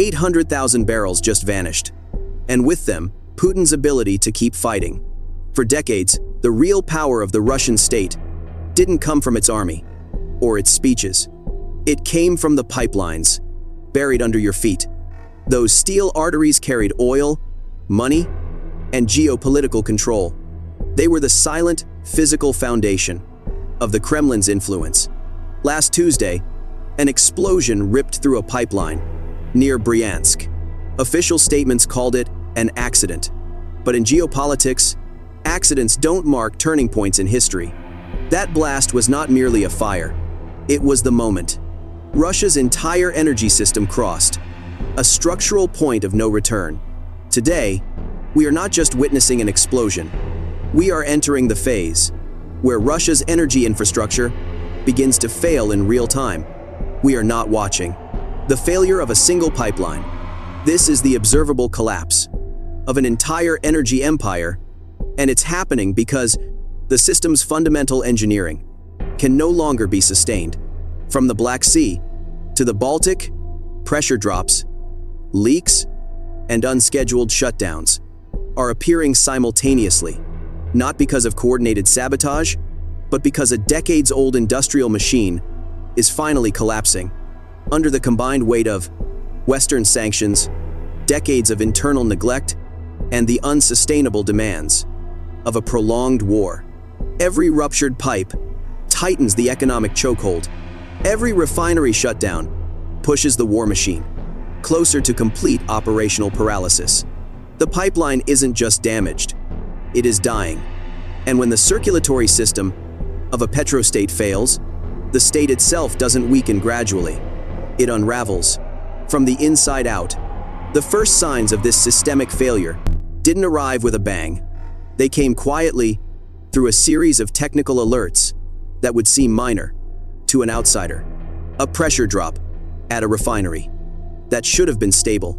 800,000 barrels just vanished. And with them, Putin's ability to keep fighting. For decades, the real power of the Russian state didn't come from its army or its speeches. It came from the pipelines, buried under your feet. Those steel arteries carried oil, money, and geopolitical control. They were the silent, physical foundation of the Kremlin's influence. Last Tuesday, an explosion ripped through a pipeline near Bryansk. Official statements called it an accident. But in geopolitics, accidents don't mark turning points in history. That blast was not merely a fire. It was the moment. Russia's entire energy system crossed a structural point of no return. Today, we are not just witnessing an explosion. We are entering the phase where Russia's energy infrastructure begins to fail in real time. We are not watching the failure of a single pipeline. This is the observable collapse of an entire energy empire, and it's happening because the system's fundamental engineering can no longer be sustained. From the Black Sea to the Baltic, pressure drops, leaks, and unscheduled shutdowns are appearing simultaneously, not because of coordinated sabotage, but because a decades-old industrial machine is finally collapsing under the combined weight of Western sanctions, decades of internal neglect, and the unsustainable demands of a prolonged war. Every ruptured pipe tightens the economic chokehold. Every refinery shutdown pushes the war machine closer to complete operational paralysis. The pipeline isn't just damaged, it is dying. And when the circulatory system of a petrostate fails, the state itself doesn't weaken gradually. It unravels from the inside out. The first signs of this systemic failure didn't arrive with a bang. They came quietly through a series of technical alerts that would seem minor to an outsider. A pressure drop at a refinery that should have been stable.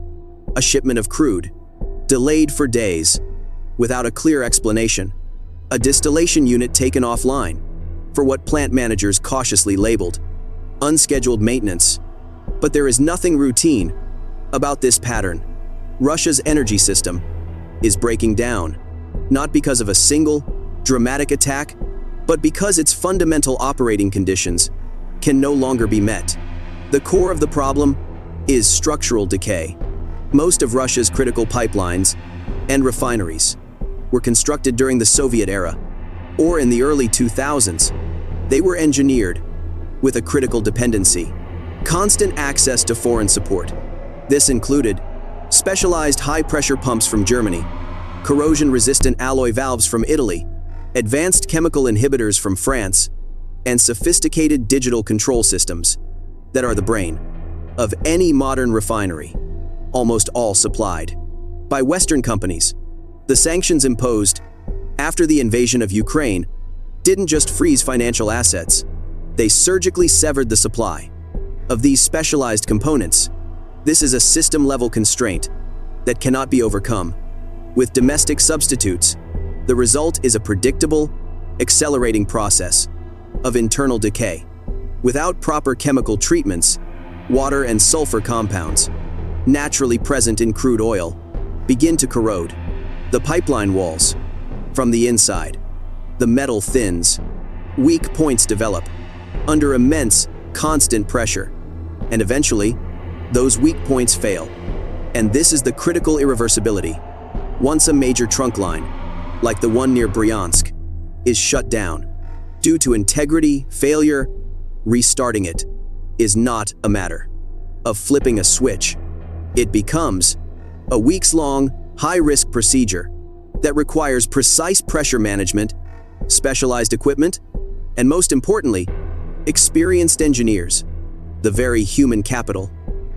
A shipment of crude delayed for days without a clear explanation. A distillation unit taken offline for what plant managers cautiously labeled unscheduled maintenance. But there is nothing routine about this pattern. Russia's energy system is breaking down, not because of a single, dramatic attack, but because its fundamental operating conditions can no longer be met. The core of the problem is structural decay. Most of Russia's critical pipelines and refineries were constructed during the Soviet era, or in the early 2000s. They were engineered with a critical dependency: constant access to foreign support. This included specialized high-pressure pumps from Germany, corrosion-resistant alloy valves from Italy, advanced chemical inhibitors from France, and sophisticated digital control systems that are the brain of any modern refinery, almost all supplied by Western companies. The sanctions imposed after the invasion of Ukraine didn't just freeze financial assets, they surgically severed the supply of these specialized components. This is a system-level constraint that cannot be overcome with domestic substitutes. The result is a predictable, accelerating process of internal decay. Without proper chemical treatments, water and sulfur compounds, naturally present in crude oil, begin to corrode the pipeline walls from the inside. The metal thins, weak points develop under immense, constant pressure, and eventually, those weak points fail. And this is the critical irreversibility. Once a major trunk line, like the one near Bryansk, is shut down due to integrity failure, restarting it is not a matter of flipping a switch. It becomes a weeks-long, high-risk procedure that requires precise pressure management, specialized equipment, and most importantly, experienced engineers, the very human capital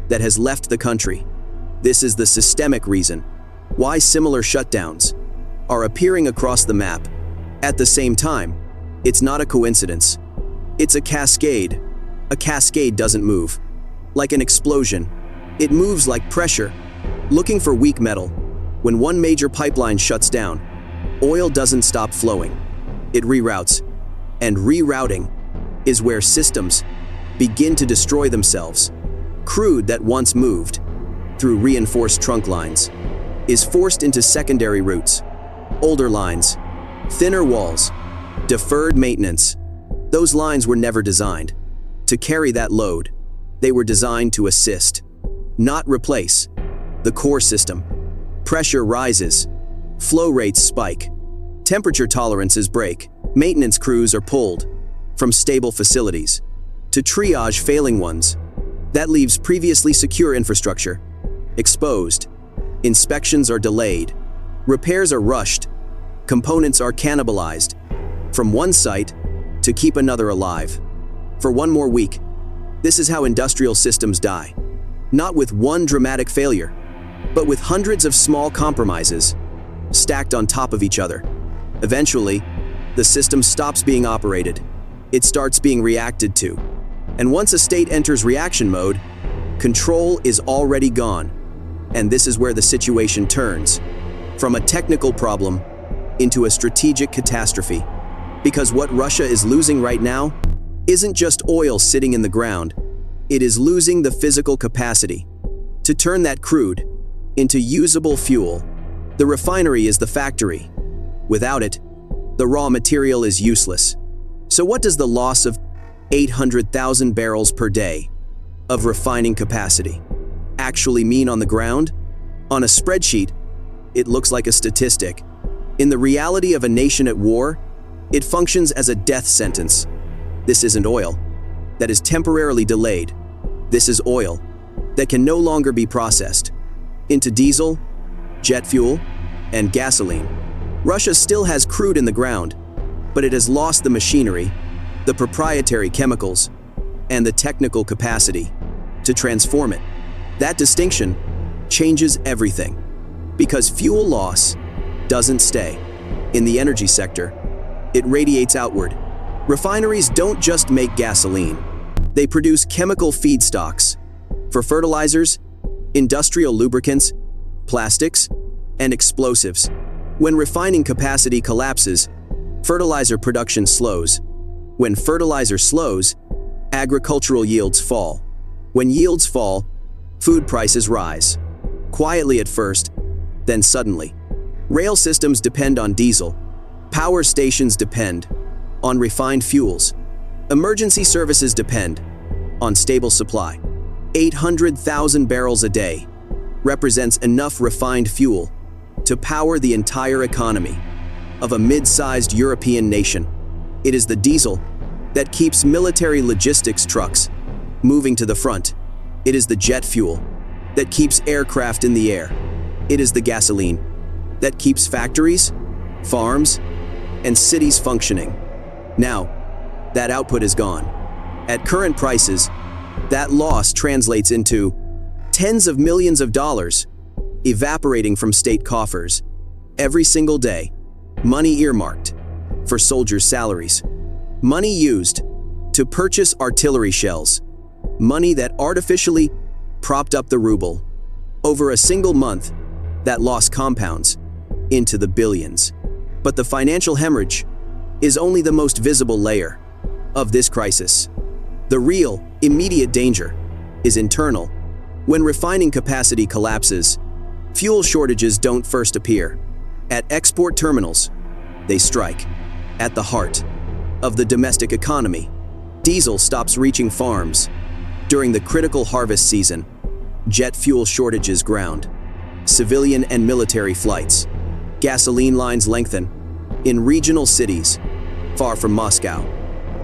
that has left the country. This is the systemic reason why similar shutdowns are appearing across the map at the same time. It's not a coincidence. It's a cascade. A cascade doesn't move like an explosion. It moves like pressure, looking for weak metal. When one major pipeline shuts down, oil doesn't stop flowing. It reroutes, and rerouting is where systems begin to destroy themselves. Crude that once moved through reinforced trunk lines, is forced into secondary routes, older lines, thinner walls, deferred maintenance. Those lines were never designed to carry that load. They were designed to assist, not replace, the core system. Pressure rises, flow rates spike, temperature tolerances break, maintenance crews are pulled from stable facilities to triage failing ones. That leaves previously secure infrastructure exposed. Inspections are delayed, repairs are rushed, components are cannibalized from one site to keep another alive for one more week. This is how industrial systems die. Not with one dramatic failure, but with hundreds of small compromises stacked on top of each other. Eventually, the system stops being operated. It starts being reacted to. And once a state enters reaction mode, control is already gone. And this is where the situation turns from a technical problem into a strategic catastrophe. Because what Russia is losing right now isn't just oil sitting in the ground. It is losing the physical capacity to turn that crude into usable fuel. The refinery is the factory. Without it, the raw material is useless. So what does the loss of 800,000 barrels per day of refining capacity actually mean on the ground? On a spreadsheet, it looks like a statistic. In the reality of a nation at war, it functions as a death sentence. This isn't oil that is temporarily delayed. This is oil that can no longer be processed into diesel, jet fuel, and gasoline. Russia still has crude in the ground, but it has lost the machinery, the proprietary chemicals, and the technical capacity to transform it. That distinction changes everything, because fuel loss doesn't stay. In the energy sector, it radiates outward. Refineries don't just make gasoline. They produce chemical feedstocks for fertilizers, industrial lubricants, plastics, and explosives. When refining capacity collapses, fertilizer production slows. When fertilizer slows, agricultural yields fall. When yields fall, food prices rise. Quietly at first, then suddenly. Rail systems depend on diesel. Power stations depend on refined fuels. Emergency services depend on stable supply. 800,000 barrels a day represents enough refined fuel to power the entire economy of a mid-sized European nation. It is the diesel that keeps military logistics trucks moving to the front. It is the jet fuel that keeps aircraft in the air. It is the gasoline that keeps factories, farms, and cities functioning. Now, that output is gone. At current prices, that loss translates into tens of millions of dollars evaporating from state coffers every single day. Money earmarked for soldiers' salaries. Money used to purchase artillery shells. Money that artificially propped up the ruble. Over a single month, that loss compounds into the billions. But the financial hemorrhage is only the most visible layer of this crisis. The real, immediate danger is internal. When refining capacity collapses, fuel shortages don't first appear at export terminals. They strike at the heart of the domestic economy. Diesel stops reaching farms during the critical harvest season. Jet fuel shortages ground civilian and military flights. Gasoline lines lengthen in regional cities far from Moscow.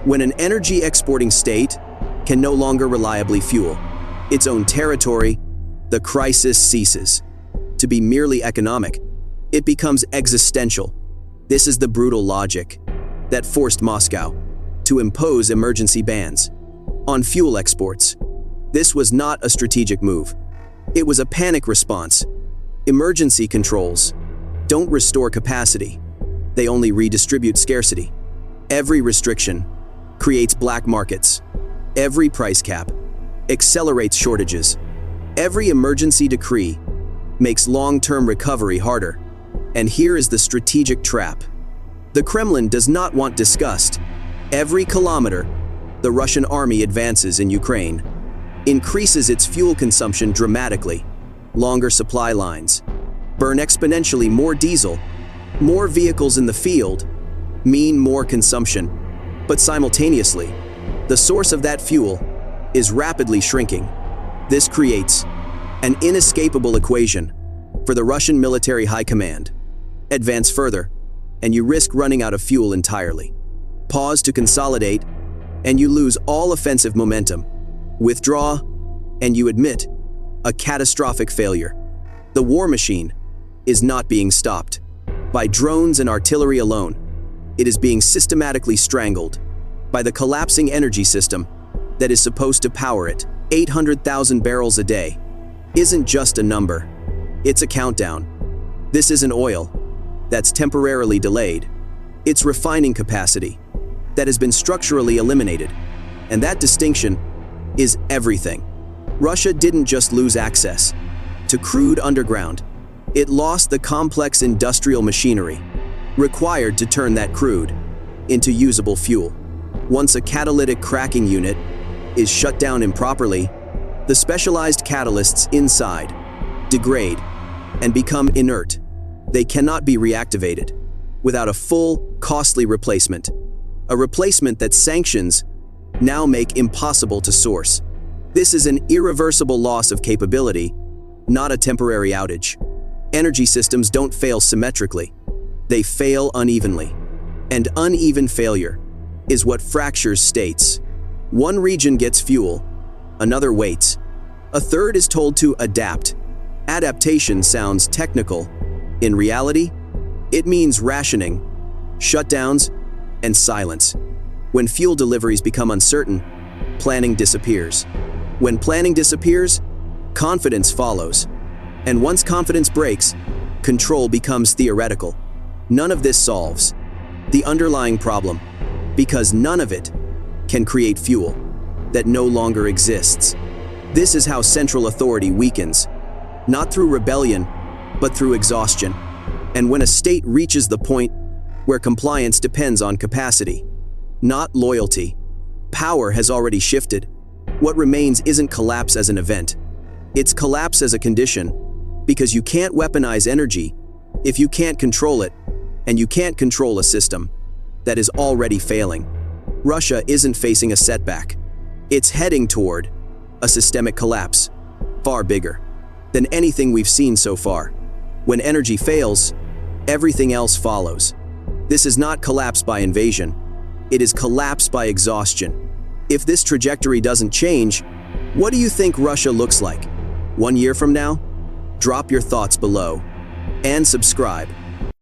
When an energy exporting state can no longer reliably fuel its own territory, the crisis ceases to be merely economic. It becomes existential. This is the brutal logic that forced Moscow to impose emergency bans on fuel exports. This was not a strategic move. It was a panic response. Emergency controls don't restore capacity. They only redistribute scarcity. Every restriction creates black markets. Every price cap accelerates shortages. Every emergency decree makes long-term recovery harder. And here is the strategic trap. The Kremlin does not want discussed. Every kilometer the Russian army advances in Ukraine increases its fuel consumption dramatically. longer supply lines, burn exponentially more diesel, more vehicles in the field, mean more consumption. But simultaneously, the source of that fuel is rapidly shrinking. This creates an inescapable equation for the Russian military high command. Advance further, and you risk running out of fuel entirely. Pause to consolidate, and you lose all offensive momentum. Withdraw, and you admit a catastrophic failure. The war machine is not being stopped by drones and artillery alone. It is being systematically strangled by the collapsing energy system that is supposed to power it. 800,000 barrels a day isn't just a number, it's a countdown. This isn't oil that's temporarily delayed. It's refining capacity that has been structurally eliminated. And that distinction is everything. Russia didn't just lose access to crude underground. It lost the complex industrial machinery required to turn that crude into usable fuel. Once a catalytic cracking unit is shut down improperly, the specialized catalysts inside degrade and become inert. They cannot be reactivated without a full, costly replacement. A replacement that sanctions now make impossible to source. This is an irreversible loss of capability, not a temporary outage. Energy systems don't fail symmetrically. They fail unevenly. And uneven failure is what fractures states. One region gets fuel, another waits. A third is told to adapt. Adaptation sounds technical. In reality, it means rationing, shutdowns, and silence. When fuel deliveries become uncertain, planning disappears. When planning disappears, confidence follows. And once confidence breaks, control becomes theoretical. None of this solves the underlying problem, because none of it can create fuel that no longer exists. This is how central authority weakens, not through rebellion, but through exhaustion. And when a state reaches the point where compliance depends on capacity, not loyalty, power has already shifted. What remains isn't collapse as an event. It's collapse as a condition, because you can't weaponize energy if you can't control it, and you can't control a system that is already failing. Russia isn't facing a setback. It's heading toward a systemic collapse, far bigger than anything we've seen so far. When energy fails, everything else follows. This is not collapse by invasion. It is collapse by exhaustion. If this trajectory doesn't change, what do you think Russia looks like 1 year from now? Drop your thoughts below and subscribe.